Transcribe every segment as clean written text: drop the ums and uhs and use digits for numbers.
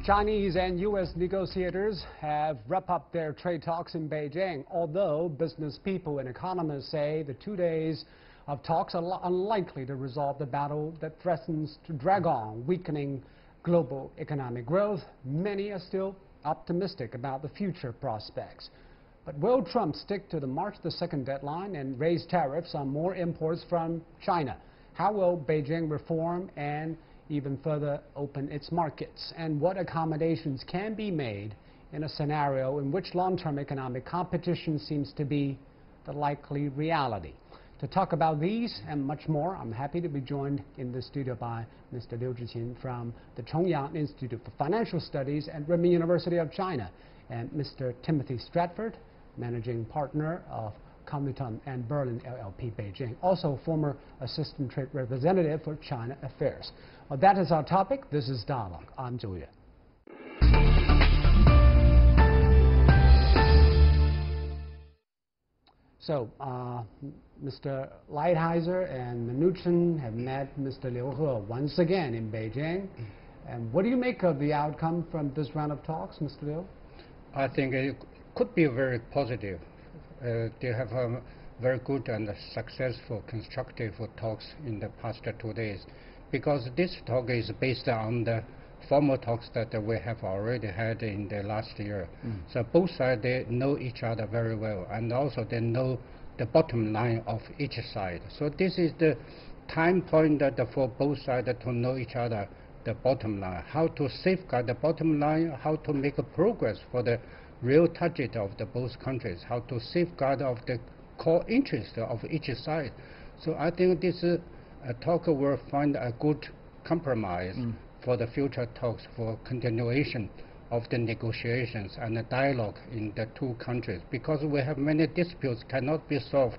Chinese and U.S. negotiators have wrapped up their trade talks in Beijing, although business people and economists say the 2 days of talks are unlikely to resolve the battle that threatens to drag on, weakening global economic growth. Many are still optimistic about the future prospects. But will Trump stick to the March the 2nd deadline and raise tariffs on more imports from China? How will Beijing reform and even further open its markets? And what accommodations can be made in a scenario in which long-term economic competition seems to be the likely reality? To talk about these and much more, I'm happy to be joined in the studio by Mr. Liu Zhiqin from the Chongyang Institute for Financial Studies at Renmin University of China, and Mr. Timothy Stratford, Managing Partner of Compton and Berlin LLP Beijing, also former Assistant Trade Representative for China Affairs. Well, that is our topic. This is Dialogue. I'm Zhou Yue. So, Mr. Lighthizer and Mnuchin have met Mr. Liu He once again in Beijing. And what do you make of the outcome from this round of talks, Mr. Liu? I think it could be very positive. They have very good and successful constructive talks in the past 2 days, because this talk is based on the formal talks that we have already had in the last year. So both sides, they know each other very well, and also they know the bottom line of each side. So this is the time point that for both sides to know each other, the bottom line, how to safeguard the bottom line, how to make a progress for the real target of the both countries, how to safeguard of the core interest of each side. So I think this talk will find a good compromise for the future talks, for continuation of the negotiations and the dialogue in the two countries, because we have many disputes cannot be solved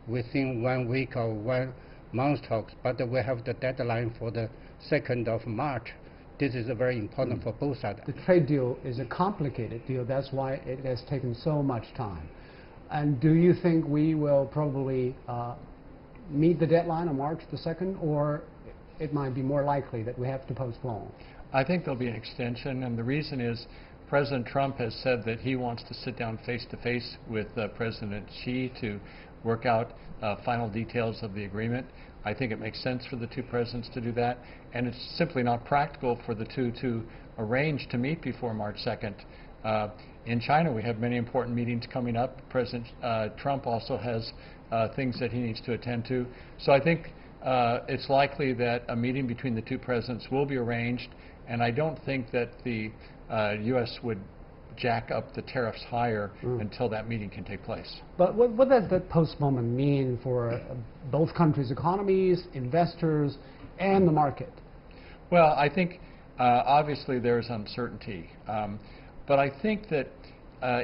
within 1 week or 1 month talks, but we have the deadline for the 2nd of March. This is very important for both sides. The trade deal is a complicated deal. That's why it has taken so much time. And do you think we will probably meet the deadline on March the 2nd, or it might be more likely that we have to postpone? I think there'll be an extension, and the reason is President Trump has said that he wants to sit down face-to-face with President Xi to work out final details of the agreement. I think it makes sense for the two presidents to do that, and it's simply not practical for the two to arrange to meet before March 2nd. In China, we have many important meetings coming up. President Trump also has things that he needs to attend to. So I think it's likely that a meeting between the two presidents will be arranged, and I don't think that the U.S. would jack up the tariffs higher until that meeting can take place. But what does that postponement mean for both countries' economies, investors, and the market? Well, I think obviously there's uncertainty. But I think that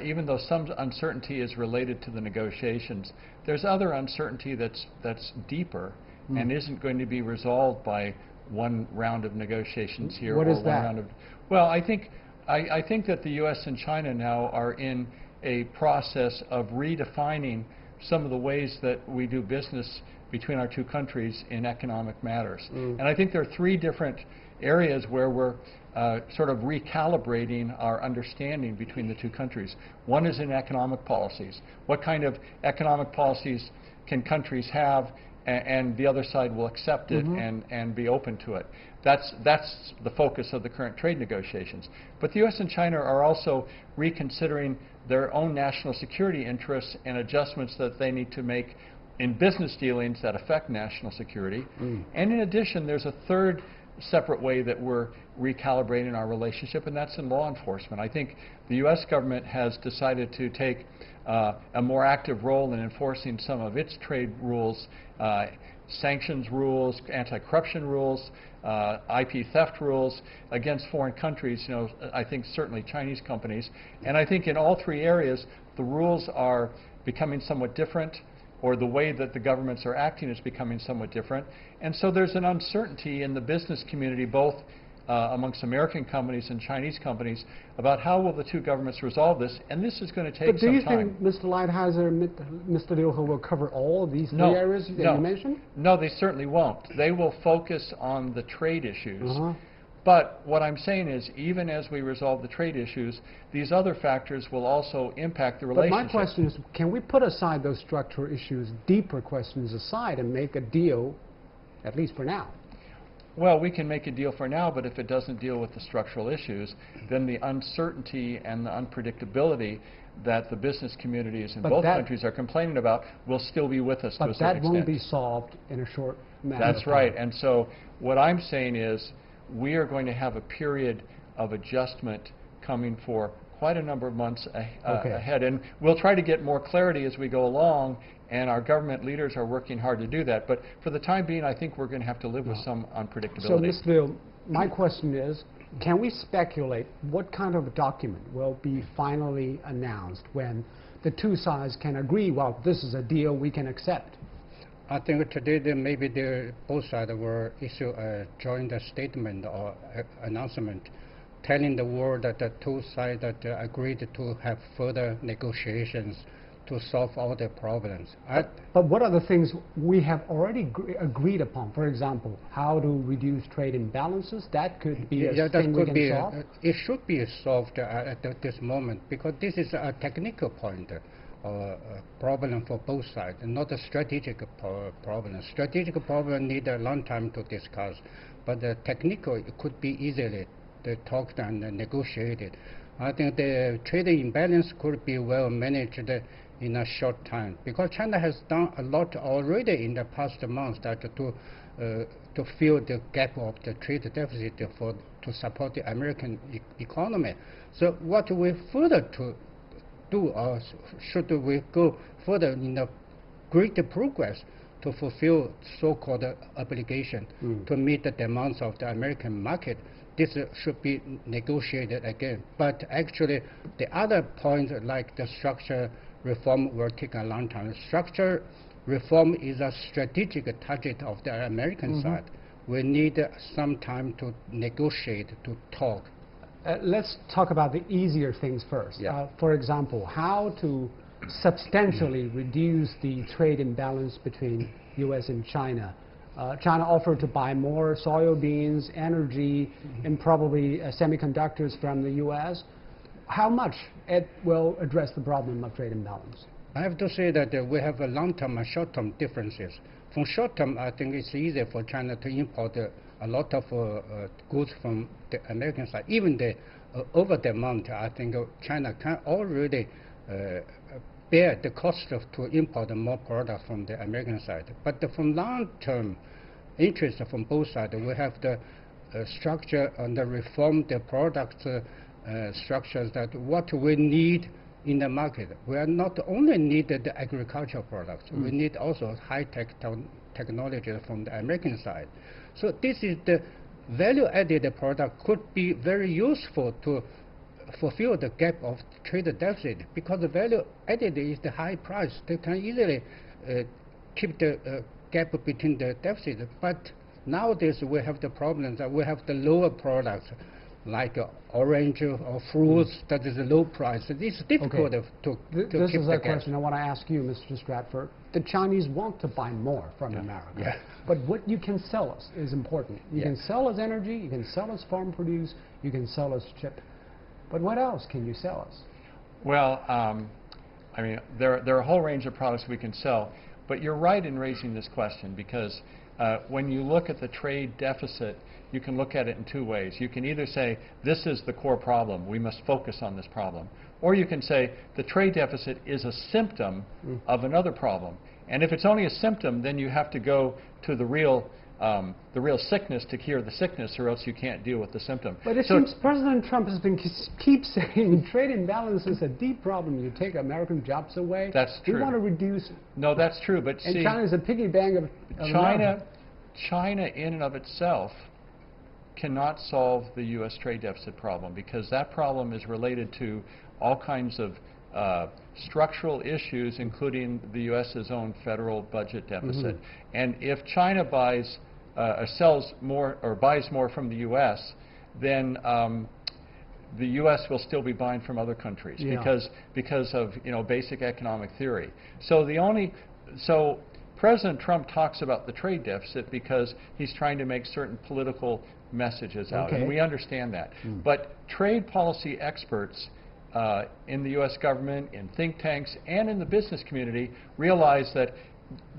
even though some uncertainty is related to the negotiations, there's other uncertainty that's deeper and isn't going to be resolved by one round of negotiations here. What or is one that? Round of, well, I think that the U.S. and China now are in a process of redefining some of the ways that we do business between our two countries in economic matters. And I think there are 3 different areas where we're sort of recalibrating our understanding between the two countries. One is in economic policies. What kind of economic policies can countries have, and the other side will accept it and be open to it? That's the focus of the current trade negotiations. But the U.S. and China are also reconsidering their own national security interests and adjustments that they need to make in business dealings that affect national security. And in addition, there's a third separate way that we're recalibrating our relationship, and that's in law enforcement. I think the U.S. government has decided to take a more active role in enforcing some of its trade rules, sanctions rules, anti-corruption rules, IP theft rules against foreign countries, I think certainly Chinese companies. And I think in all 3 areas, the rules are becoming somewhat different, or the way that the governments are acting is becoming somewhat different. And so there's an uncertainty in the business community, both amongst American companies and Chinese companies, about how will the two governments resolve this, and this is going to take some time. But do you think Mr. Lighthizer, Mr. Liu He will cover all of these 3 areas that you mentioned? No, they certainly won't. They will focus on the trade issues. But what I'm saying is, even as we resolve the trade issues, these other factors will also impact the relationship. But my question is, can we put aside those structural issues, deeper questions aside, and make a deal, at least for now? Well, we can make a deal for now, but if it doesn't deal with the structural issues, then the uncertainty and the unpredictability that the business communities in both countries are complaining about will still be with us to a certain extent. But that won't be solved in a short matter of time. That's right. And so what I'm saying is we are going to have a period of adjustment coming for quite a number of months ahead. And we'll try to get more clarity as we go along, and our government leaders are working hard to do that. But for the time being, I think we're going to have to live with some unpredictability. So, Ms. Liu, my question is, can we speculate what kind of a document will be finally announced when the two sides can agree, well, this is a deal we can accept? I think today maybe both sides will issue a joint statement or announcement telling the world that the two sides that agreed to have further negotiations to solve all the problems. But what are the things we have already agreed upon? For example, how to reduce trade imbalances? That could be a thing we can solve? It should be solved at this moment, because this is a technical point. Problem for both sides, not a strategic problem. Strategic problem need a long time to discuss, but the technical it could be easily talked and negotiated. I think the trade imbalance could be well managed in a short time, because China has done a lot already in the past months to fill the gap of the trade deficit to support the American economy. So what we further to do, or should we go further in a greater progress to fulfill so-called obligation to meet the demands of the American market? This should be negotiated again. But actually, the other point, like the structure reform, will take a long time. Structure reform is a strategic target of the American side. We need some time to negotiate, to talk. Let's talk about the easier things first. Yeah. For example, how to substantially reduce the trade imbalance between U.S. and China. China offered to buy more soybeans, energy, and probably semiconductors from the U.S. How much it will address the problem of trade imbalance? I have to say that we have a long-term and short-term differences. From short-term, I think it's easier for China to import a lot of goods from the American side. Even the over-demand, I think China can already bear the cost to import more products from the American side. But from long-term interest from both sides, we have the structure and the reform the product structures that what we need in the market. We are not only needed the agricultural products, we need also high-tech technology from the American side. So this is the value-added product could be very useful to fulfill the gap of trade deficit, because the value-added is the high price. They can easily keep the gap between the deficit. But nowadays we have the problem that we have the lower products, like orange or fruits that is a low price. It's difficult to keep the gap. This is a question I want to ask you, Mr. Stratford. The Chinese want to buy more from America, but what you can sell us is important. You can sell us energy, you can sell us farm produce, you can sell us chip. But what else can you sell us? Well, I mean, there are a whole range of products we can sell, but you're right in raising this question, because when you look at the trade deficit, you can look at it in two ways. You can either say, this is the core problem, we must focus on this problem. Or you can say, the trade deficit is a symptom of another problem. And if it's only a symptom, then you have to go to the real sickness to cure the sickness, or else you can't deal with the symptom. But it seems President Trump has been keep saying trade imbalance is a deep problem. You take American jobs away. That's true. We want to reduce it. No, that's true. But and see, China is a piggy bank of China in and of itself cannot solve the U.S. trade deficit problem, because that problem is related to all kinds of structural issues, including the U.S.'s own federal budget deficit. And if China buys sells more or buys more from the U.S., then the U.S. will still be buying from other countries because of basic economic theory. So President Trump talks about the trade deficit because he's trying to make certain political messages out, and we understand that. But trade policy experts in the U.S. government, in think tanks, and in the business community realize that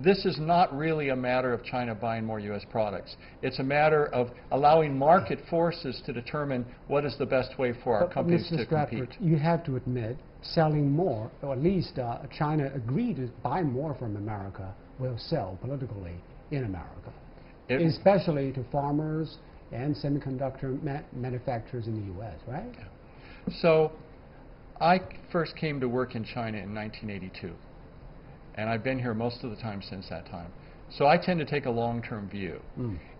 this is not really a matter of China buying more U.S. products. It's a matter of allowing market forces to determine what is the best way for our companies to compete. You have to admit, selling more, or at least China agreed to buy more from America, will sell politically in America, especially to farmers and semiconductor manufacturers in the U.S., right? Yeah. So I first came to work in China in 1982. And I've been here most of the time since that time. So I tend to take a long-term view.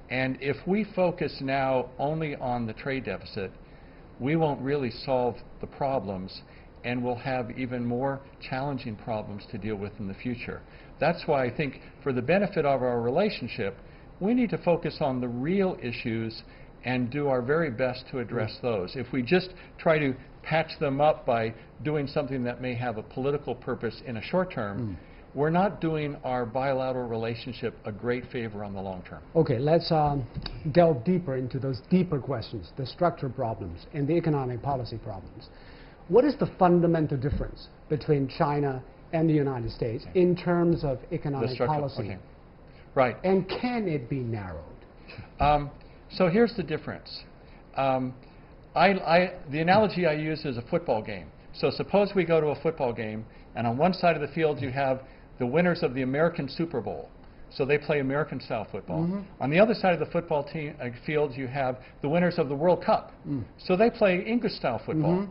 And if we focus now only on the trade deficit, we won't really solve the problems, and we'll have even more challenging problems to deal with in the future. That's why I think for the benefit of our relationship, we need to focus on the real issues and do our very best to address those. If we just try to patch them up by doing something that may have a political purpose in a short term, we're not doing our bilateral relationship a great favor on the long term. Okay, let's delve deeper into those deeper questions, the structural problems and the economic policy problems. What is the fundamental difference between China and the United States in terms of economic policy? Okay. Right. And can it be narrowed? So here's the difference. The analogy I use is a football game. So suppose we go to a football game, and on one side of the field you have the winners of the American Super Bowl. So they play American-style football. On the other side of the football field, you have the winners of the World Cup. So they play English-style football.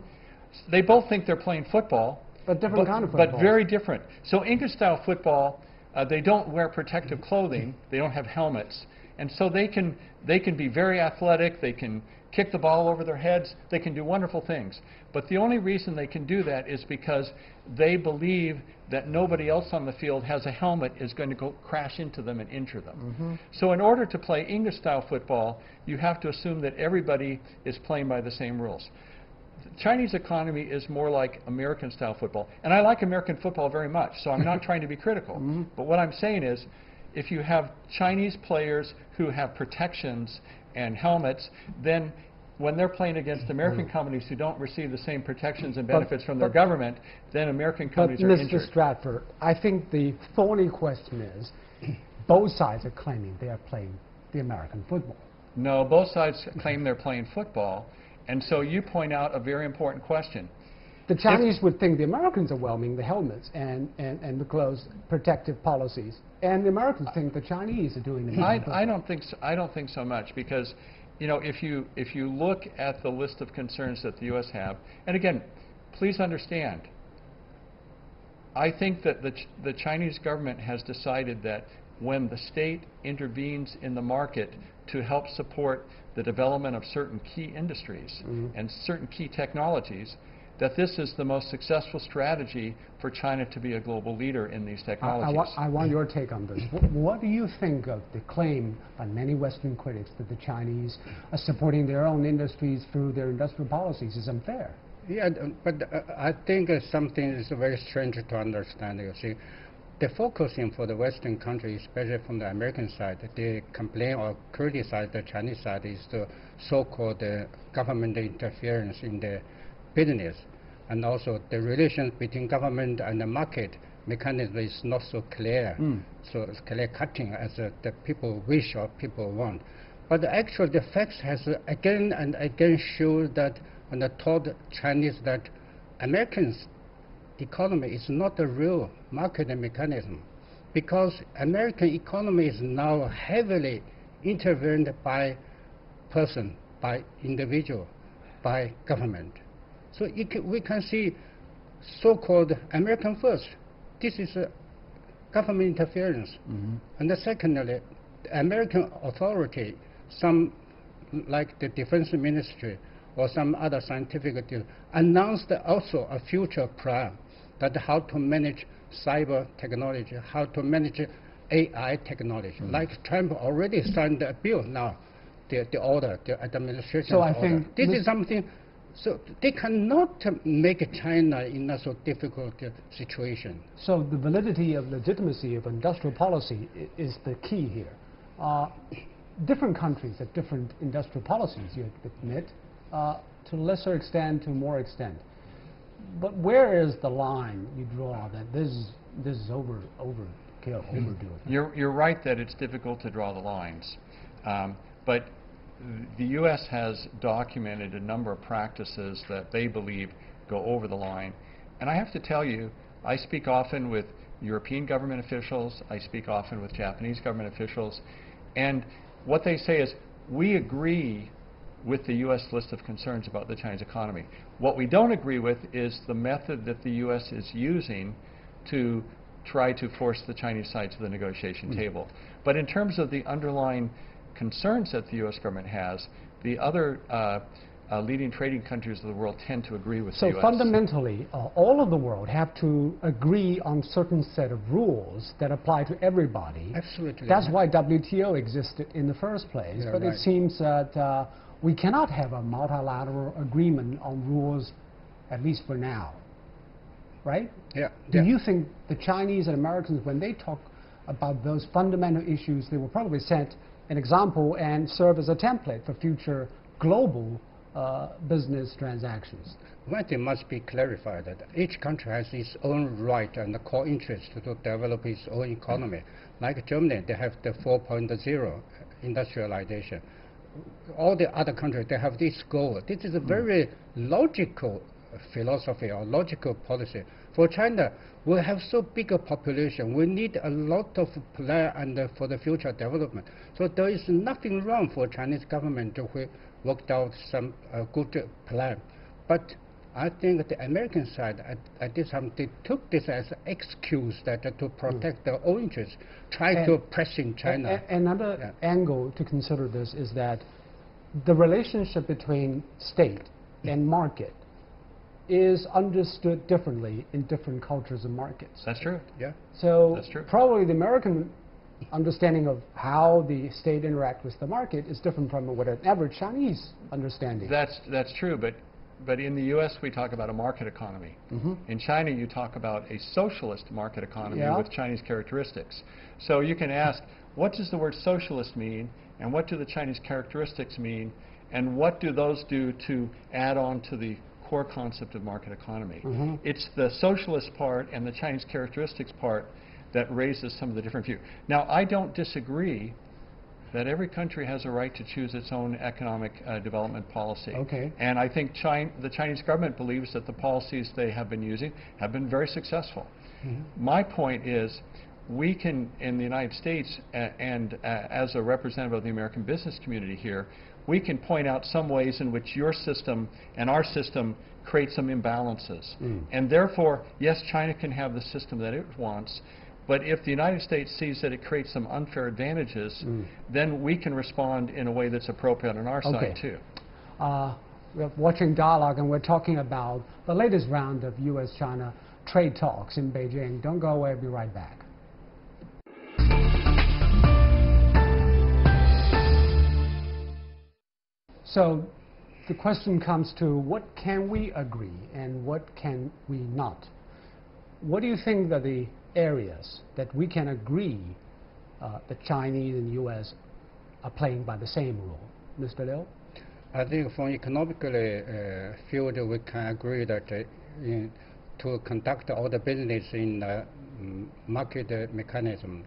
They both think they're playing football, but different kind of football. But very different. So English-style football, they don't wear protective clothing. They don't have helmets, and so they can be very athletic. They can kick the ball over their heads. They can do wonderful things. But the only reason they can do that is because they believe that nobody else on the field has a helmet is going to go crash into them and injure them. So in order to play English-style football, you have to assume that everybody is playing by the same rules. The Chinese economy is more like American-style football. And I like American football very much, so I'm not trying to be critical. But what I'm saying is, if you have Chinese players who have protections and helmets, then when they're playing against American companies who don't receive the same protections and benefits from their government, then American companies are injured. Mr. Stratford, I think the thorny question is, both sides are claiming they are playing the American football. No, both sides claim they're playing football, and so you point out a very important question. The Chinese would think the Americans are wearing the helmets and the clothes, protective policies, and the Americans think the Chinese are doing the I don't think so much, because you know, if you look at the list of concerns that the U.S. have, and again, please understand, I think that the Chinese government has decided that when the state intervenes in the market to help support the development of certain key industries and certain key technologies, that this is the most successful strategy for China to be a global leader in these technologies. I want your take on this. What do you think of the claim by many Western critics that the Chinese are supporting their own industries through their industrial policies is unfair? Yeah, but I think something is very strange to understand. You see, the focusing for the Western countries, especially from the American side, they complain or criticize the Chinese side is the so-called government interference in the business, and also the relations between government and the market mechanism is not so clear, so it's clear cutting as the people wish or people want. But actually the facts has again and again shown that and told Chinese that Americans' economy is not a real market mechanism, because American economy is now heavily intervened by person, by individual, by government. So we can see so-called American first. This is government interference. And secondly, the American authority, some like the Defense Ministry or some other scientific announced also a future plan that how to manage cyber technology, how to manage AI technology. Like Trump already signed a bill now, the order, the administration order. This is something So they cannot make China in a so difficult situation. So the validity of legitimacy of industrial policy is the key here. Different countries have different industrial policies, you admit, to lesser extent, to more extent. But where is the line you draw that this is overkill, overdue? You're right that it's difficult to draw the lines, but the U.S. has documented a number of practices that they believe go over the line. And I have to tell you, I speak often with European government officials, I speak often with Japanese government officials, and what they say is, we agree with the U.S. list of concerns about the Chinese economy. What we don't agree with is the method that the U.S. is using to try to force the Chinese side to the negotiation table. But in terms of the underlying concerns that the U.S. government has, the other leading trading countries of the world tend to agree with the U.S. So fundamentally, all of the world have to agree on certain set of rules that apply to everybody. Absolutely. That's why WTO existed in the first place. Yeah, but right. it seems that we cannot have a multilateral agreement on rules, at least for now. Right? Yeah. Do you think the Chinese and Americans, when they talk about those fundamental issues, they will probably set an example and serve as a template for future global business transactions? One thing must be clarified that each country has its own right and core interest to develop its own economy. Like Germany, they have the 4.0 industrialization. All the other countries, they have this goal. This is a very logical philosophy or logical policy. For China, we have so big a population. We need a lot of plan and for the future development. So there is nothing wrong for Chinese government to work out some good plan. But I think the American side at this time, they took this as an excuse that to protect their own interests, try to pressing China. Another angle to consider this is that the relationship between state and market is understood differently in different cultures and markets. That's true. Yeah. So That's true. probably the American understanding of how the state interacts with the market is different from what an average Chinese understanding. That's true, but in the U.S. we talk about a market economy. In China you talk about a socialist market economy with Chinese characteristics. So you can ask, what does the word socialist mean, and what do the Chinese characteristics mean, and what do those do to add on to the core concept of market economy? It's the socialist part and the Chinese characteristics part that raises some of the different views. Now, I don't disagree that every country has a right to choose its own economic development policy. Okay. And I think the Chinese government believes that the policies they have been using have been very successful. My point is, we can, in the United States, and as a representative of the American business community here, we can point out some ways in which your system and our system create some imbalances. And therefore, yes, China can have the system that it wants, but if the United States sees that it creates some unfair advantages, then we can respond in a way that's appropriate on our side too. We're watching Dialogue, and we're talking about the latest round of U.S.-China trade talks in Beijing. Don't go away, we'll be right back. So the question comes to, what can we agree and what can we not? What do you think that the areas that we can agree the Chinese and U.S. are playing by the same rule? Mr. Liu? I think from economically field, we can agree that to conduct all the business in market mechanism,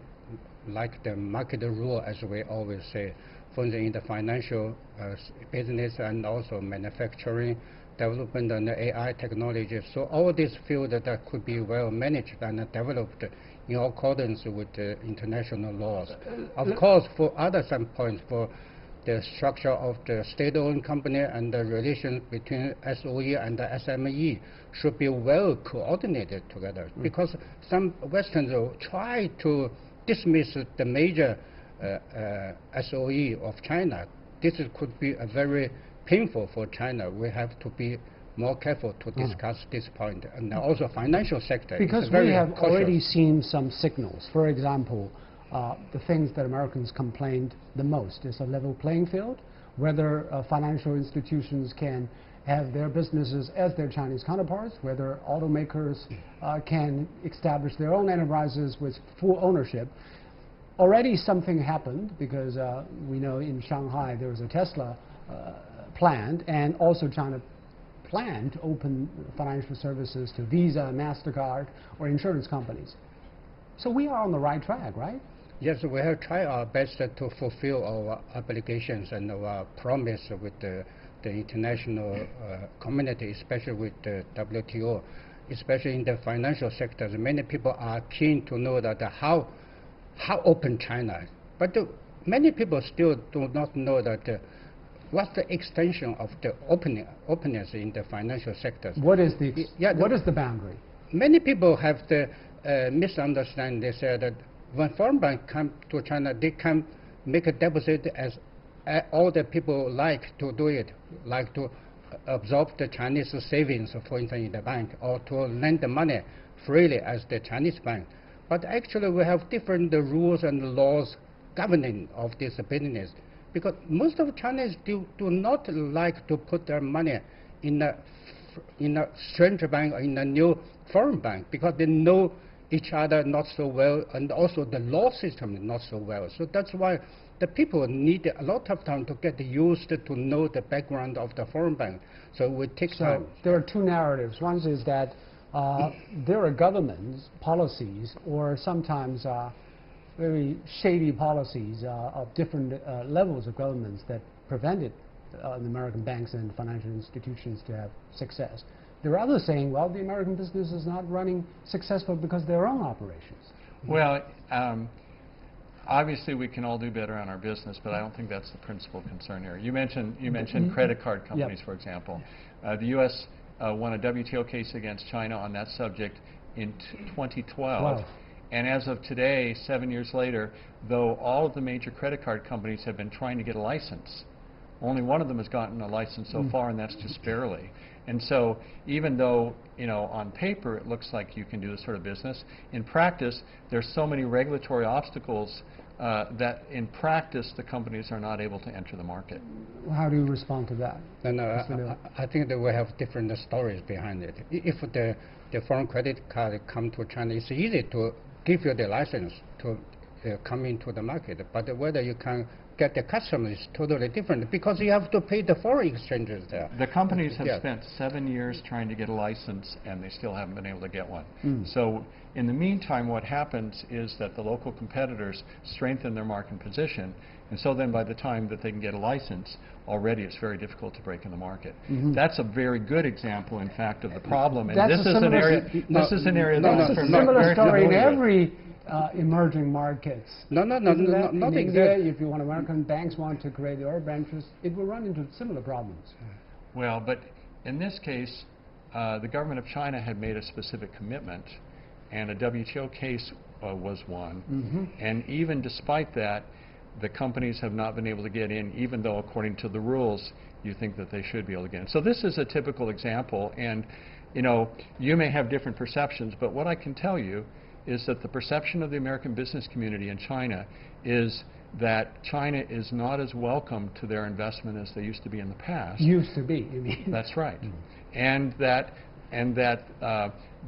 like the market rule, as we always say, for instance, in the financial business and also manufacturing, development and AI technology. So all these fields that could be well managed and developed in accordance with international laws. Of course, for other standpoints, for the structure of the state-owned company and the relations between SOE and the SME should be well coordinated together. Because some Westerns try to dismiss the major SOE of China. This could be a very painful for China. We have to be more careful to discuss this point. And also financial sector. Because we have already seen some signals. For example, the things that Americans complained the most is a level playing field, whether financial institutions can have their businesses as their Chinese counterparts, whether automakers can establish their own enterprises with full ownership. Already something happened because we know in Shanghai there was a Tesla plant, and also China planned to open financial services to Visa, MasterCard, or insurance companies. So we are on the right track, right? Yes, we have tried our best to fulfill our obligations and our promise with the international community, especially with the WTO, especially in the financial sectors. Many people are keen to know that how open China is. But many people still do not know that what's the extension of the openness in the financial sectors. What is the boundary? Many people have the misunderstanding. They say that when foreign banks come to China, they can make a deposit as all the people like to do it, like to absorb the Chinese savings, for instance, in the bank, or to lend the money freely as the Chinese bank. But actually, we have different rules and laws governing of this business, because most of Chinese do not like to put their money in a stranger bank or in a new foreign bank, because they know each other not so well, and also the law system is not so well. So that's why the people need a lot of time to get used to know the background of the foreign bank. So we take time. There are two narratives. One is that there are governments, policies, or sometimes very shady policies of different levels of governments that prevented the American banks and financial institutions to have success. There are others saying, well, the American business is not running successful because of their own operations. Well, obviously we can all do better on our business, but I don't think that's the principal concern here. You mentioned credit card companies, for example. The U.S. won a WTO case against China on that subject in 2012. Wow. And as of today, 7 years later, though all of the major credit card companies have been trying to get a license, only one of them has gotten a license so far, and that's just barely. And so even though, on paper it looks like you can do this sort of business, in practice there's so many regulatory obstacles that in practice the companies are not able to enter the market. How do you respond to that? I think that we have different stories behind it. If the foreign credit card come to China, it's easy to give you the license to come into the market, but whether you can get the customers is totally different, because you have to pay the foreign exchanges there. The companies have spent 7 years trying to get a license, and they still haven't been able to get one. So in the meantime, what happens is that the local competitors strengthen their market position, and so then by the time that they can get a license, already it's very difficult to break in the market. That's a very good example, in fact, of the problem. And this is an area. This is an area that's a similar story in every emerging markets. Not in exactly. India, if you want American banks want to create their branches, it will run into similar problems. Well, but in this case, the government of China had made a specific commitment, and a WTO case was won. And even despite that, the companies have not been able to get in, even though according to the rules you think that they should be able to get in. So this is a typical example, and you may have different perceptions, but what I can tell you is that the perception of the American business community in China is that China is not as welcome to their investment as they used to be in the past. Used to be, you mean? That's right. And that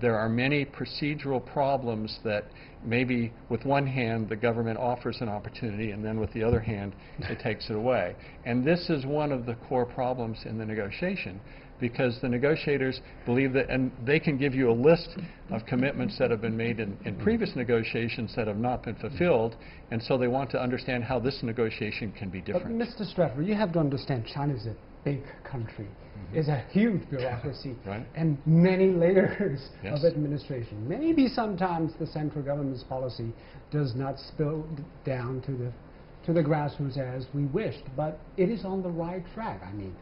there are many procedural problems that maybe with one hand the government offers an opportunity, and then with the other hand it takes it away. And this is one of the core problems in the negotiation, because the negotiators believe that, and they can give you a list of commitments that have been made in previous negotiations that have not been fulfilled, and so they want to understand how this negotiation can be different. But Mr. Stratford, you have to understand China is a big country. It's a huge bureaucracy, and many layers of administration. Maybe sometimes the central government's policy does not spill down to the grassroots as we wished, but it is on the right track. I mean,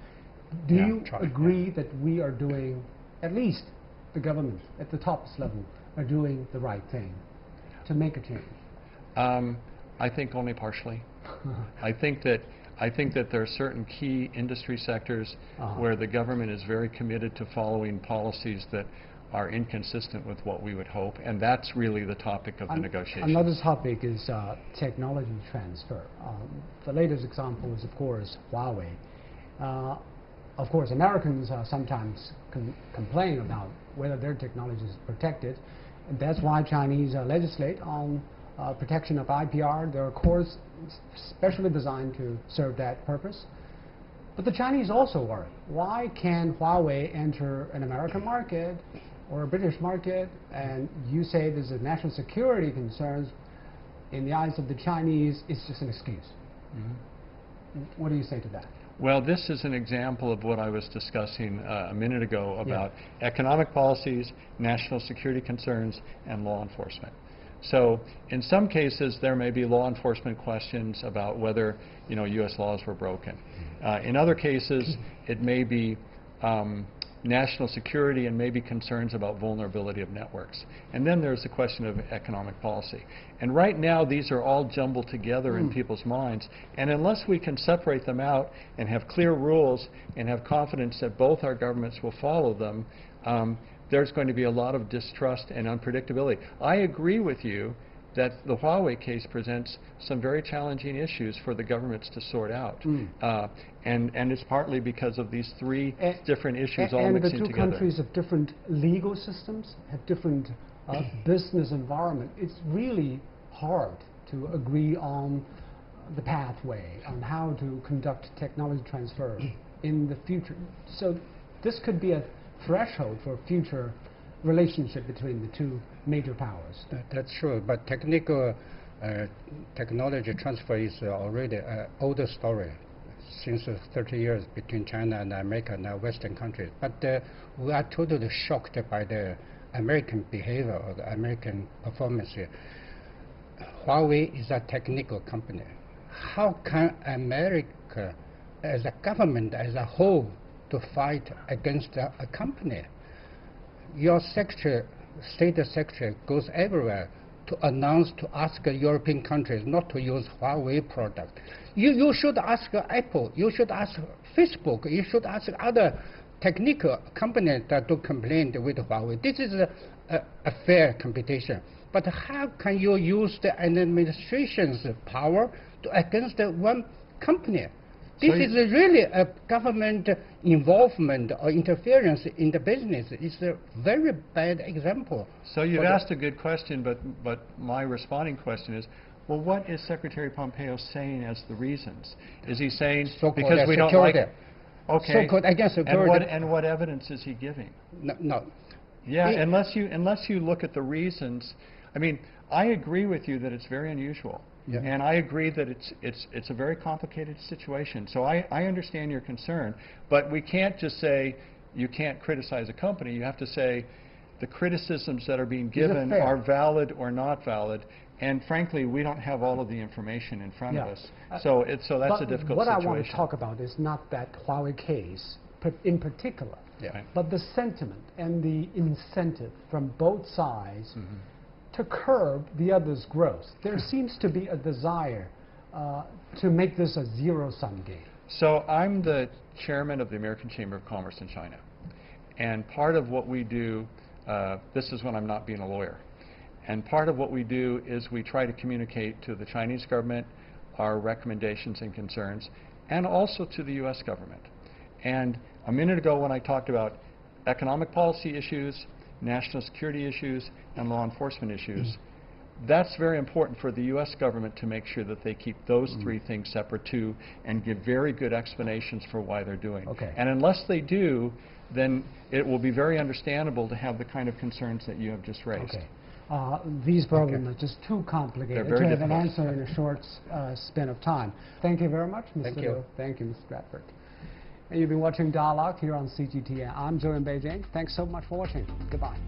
do you agree that we are doing, at least the government at the top level, are doing the right thing to make a change? I think only partially. I think that there are certain key industry sectors where the government is very committed to following policies that are inconsistent with what we would hope, and that's really the topic of the negotiation. Another topic is technology transfer. The latest example is, of course, Huawei. Of course, Americans sometimes complain about whether their technology is protected. And that's why Chinese legislate on protection of IPR. There are courts specially designed to serve that purpose. But the Chinese also worry. Why can Huawei enter an American market or a British market? And you say there's a national security concerns. In the eyes of the Chinese, it's just an excuse. Mm-hmm. What do you say to that? Well, this is an example of what I was discussing a minute ago about economic policies, national security concerns, and law enforcement. So in some cases, there may be law enforcement questions about whether U.S. laws were broken. In other cases, it may be national security and maybe concerns about vulnerability of networks. And then there's the question of economic policy. And right now, these are all jumbled together in people's minds. And unless we can separate them out and have clear rules and have confidence that both our governments will follow them, there's going to be a lot of distrust and unpredictability. I agree with you that the Huawei case presents some very challenging issues for the governments to sort out. And it's partly because of these three different issues all mixing together. And the two countries have different legal systems, have different business environment. It's really hard to agree on the pathway, on how to conduct technology transfer in the future. So this could be a threshold for a future relationship between the two major powers. That's true, but technology transfer is already an older story since 30 years between China and America and Western countries. But we are totally shocked by the American behavior or the American performance here. Huawei is a technical company. How can America as a government as a whole to fight against a company? Your secretary, state secretary goes everywhere to announce, to ask European countries not to use Huawei product. You should ask Apple, you should ask Facebook, you should ask other technical companies that do complain with Huawei. This is a fair competition. But how can you use the administration's power against one company? This is really a government involvement or interference in the business. It's a very bad example. So you've asked a good question, but my responding question is, well, what is Secretary Pompeo saying as the reasons? Is he saying because we don't like it? Okay. So-called against security. And what evidence is he giving? No. Yeah, unless you look at the reasons. I mean, I agree with you that it's very unusual. Yeah. And I agree that it's a very complicated situation. So I understand your concern, but we can't just say you can't criticize a company. You have to say the criticisms that are being given are valid or not valid. And frankly, we don't have all of the information in front of us. So that's a difficult what situation. I want to talk about is not that Huawei case in particular, but the sentiment and the incentive from both sides to curb the other's growth. There seems to be a desire to make this a zero-sum game. So I'm the chairman of the American Chamber of Commerce in China. And part of what we do, this is when I'm not being a lawyer, and part of what we do is we try to communicate to the Chinese government our recommendations and concerns, and also to the U.S. government. And a minute ago when I talked about economic policy issues, national security issues, and law enforcement issues, that's very important for the U.S. government to make sure that they keep those three things separate too and give very good explanations for why they're doing. And unless they do, then it will be very understandable to have the kind of concerns that you have just raised. These problems are just too complicated to have an answer in a short span of time. Thank you very much, Mr. Liu. Thank you, Mr. Bradford. And you've been watching Dialogue here on CGTN. I'm Joe in Beijing. Thanks so much for watching. Goodbye.